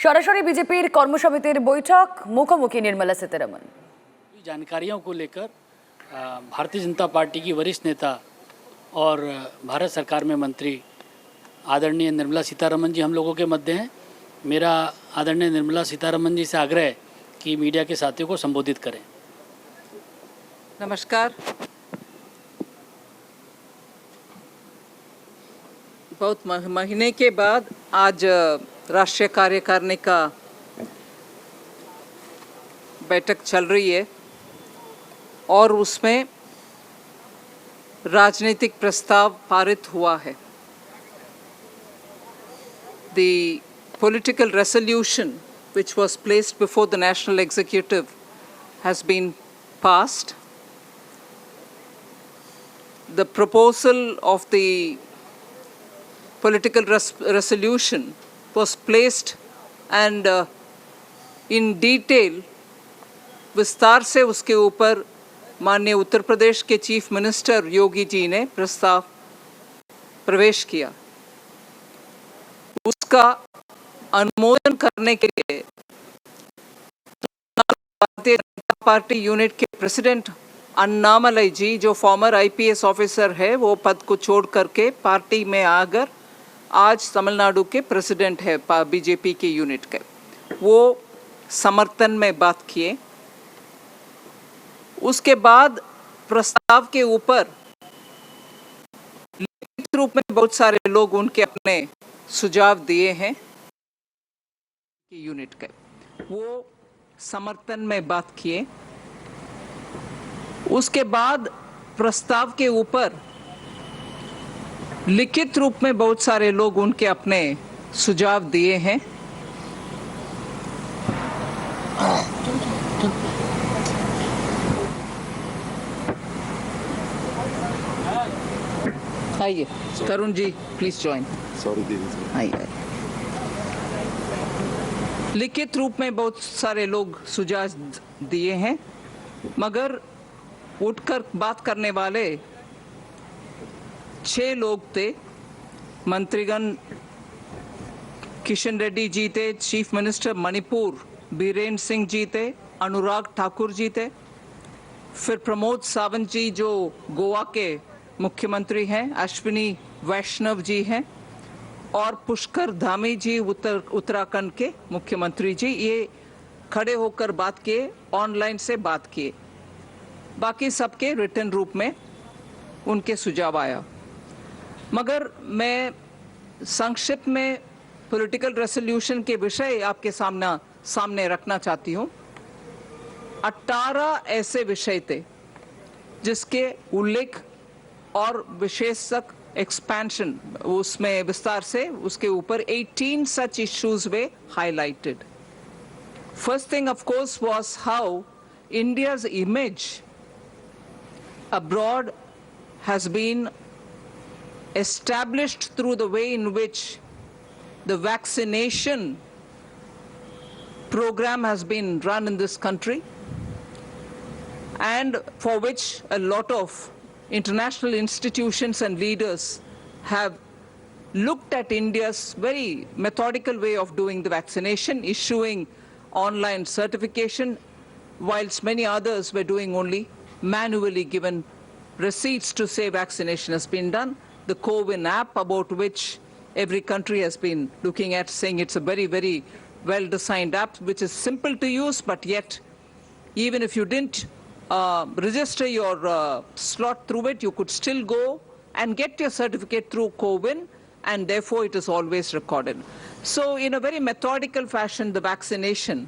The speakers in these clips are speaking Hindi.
সরাসরি বিজেপির কর্মসমিতির বৈঠক, মুখোমুখি নির্মলা সীতারমন। जानकारियों को लेकर भारतीय जनता पार्टी की वरिष्ठ नेता और भारत सरकार में मंत्री आदरणीय निर्मला सीतारमन जी हम लोगों के मध्य हैं। मेरा आदरणीय निर्मला सीतारमन जी से आग्रह है कि मीडिया के साथियों को संबोधित करें। नमस्कार। बहुत महीने के बाद आज राष्ट्रीय कार्यकारिणी का बैठक चल रही है और उसमें राजनीतिक प्रस्ताव पारित हुआ है। The political resolution which was placed before the National Executive has been passed. The proposal of the political resolution was placed and in detail विस्तार से उसके ऊपर माननीय उत्तर प्रदेश के चीफ मिनिस्टर योगी जी ने प्रस्ताव प्रवेश किया। उसका अनुमोदन करने के लिए भारतीय जनता पार्टी यूनिट के प्रेसिडेंट अन्नामलई जी, जो फॉर्मर आईपीएस ऑफिसर है, वो पद को छोड़ करके पार्टी में आकर आज तमिलनाडु के प्रेसिडेंट है बीजेपी के यूनिट के, वो समर्थन में बात किए। उसके बाद प्रस्ताव के ऊपर लिखित रूप में बहुत सारे लोग उनके अपने सुझाव दिए हैं यूनिट के, वो समर्थन में बात किए। उसके बाद प्रस्ताव के ऊपर लिखित रूप में बहुत सारे लोग उनके अपने सुझाव दिए हैं। आइए Tarun ji, please join. Sorry दीदी। आइए। लिखित रूप में बहुत सारे लोग सुझाव दिए हैं, मगर उठकर बात करने वाले 6 लोग थे। मंत्रीगण किशन रेड्डी जी थे, चीफ मिनिस्टर मणिपुर बीरेन्द्र सिंह जी थे, अनुराग ठाकुर जी थे, फिर प्रमोद सावंत जी जो गोवा के मुख्यमंत्री हैं, अश्विनी वैष्णव जी हैं, और पुष्कर धामी जी उत्तराखंड के मुख्यमंत्री जी, ये खड़े होकर बात किए, ऑनलाइन से बात किए। बाकी सबके रिटन रूप में उनके सुझाव आया। मगर मैं संक्षिप्त में पॉलिटिकल रेजोल्यूशन के विषय आपके सामने रखना चाहती हूँ। 18 ऐसे विषय थे जिसके उल्लेख और विशेषक एक्सपेंशन उसमें विस्तार से उसके ऊपर 18 such issues were highlighted. First thing, of course, was how India's image abroad has been established through the way in which the vaccination program has been run in this country, and for which a lot of international institutions and leaders have looked at India's very methodical way of doing the vaccination, issuing online certification, whilst many others were doing only manually given receipts to say vaccination has been done. The CoWIN app, about which every country has been looking at, saying it's a very, very well-designed app, which is simple to use, but yet even if you didn't register your slot through it, you could still go and get your certificate through CoWIN, and therefore it is always recorded. So in a very methodical fashion, the vaccination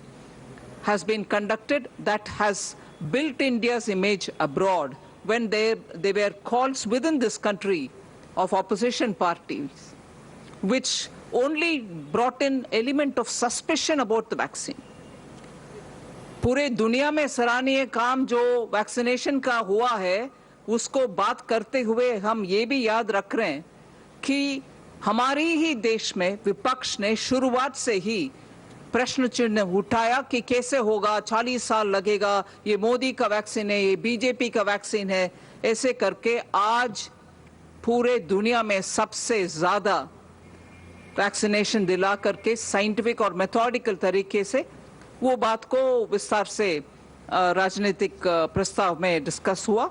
has been conducted. That has built India's image abroad when there were calls within this country of opposition parties which only brought in element of suspicion about the vaccine. पूरे दुनिया में सराहनीय काम जो वैक्सीनेशन का हुआ है, उसको बात करते हुए हम ये भी याद रख रहे हैं कि हमारी ही देश में विपक्ष ने शुरुआत से ही प्रश्न चिन्ह उठाया कि कैसे होगा, 40 साल लगेगा, ये मोदी का वैक्सीन है, ये बीजेपी का वैक्सीन है। ऐसे करके आज पूरे दुनिया में सबसे ज्यादा वैक्सीनेशन दिला करके साइंटिफिक और मेथोडिकल तरीके से वो बात को विस्तार से राजनीतिक प्रस्ताव में डिस्कस हुआ।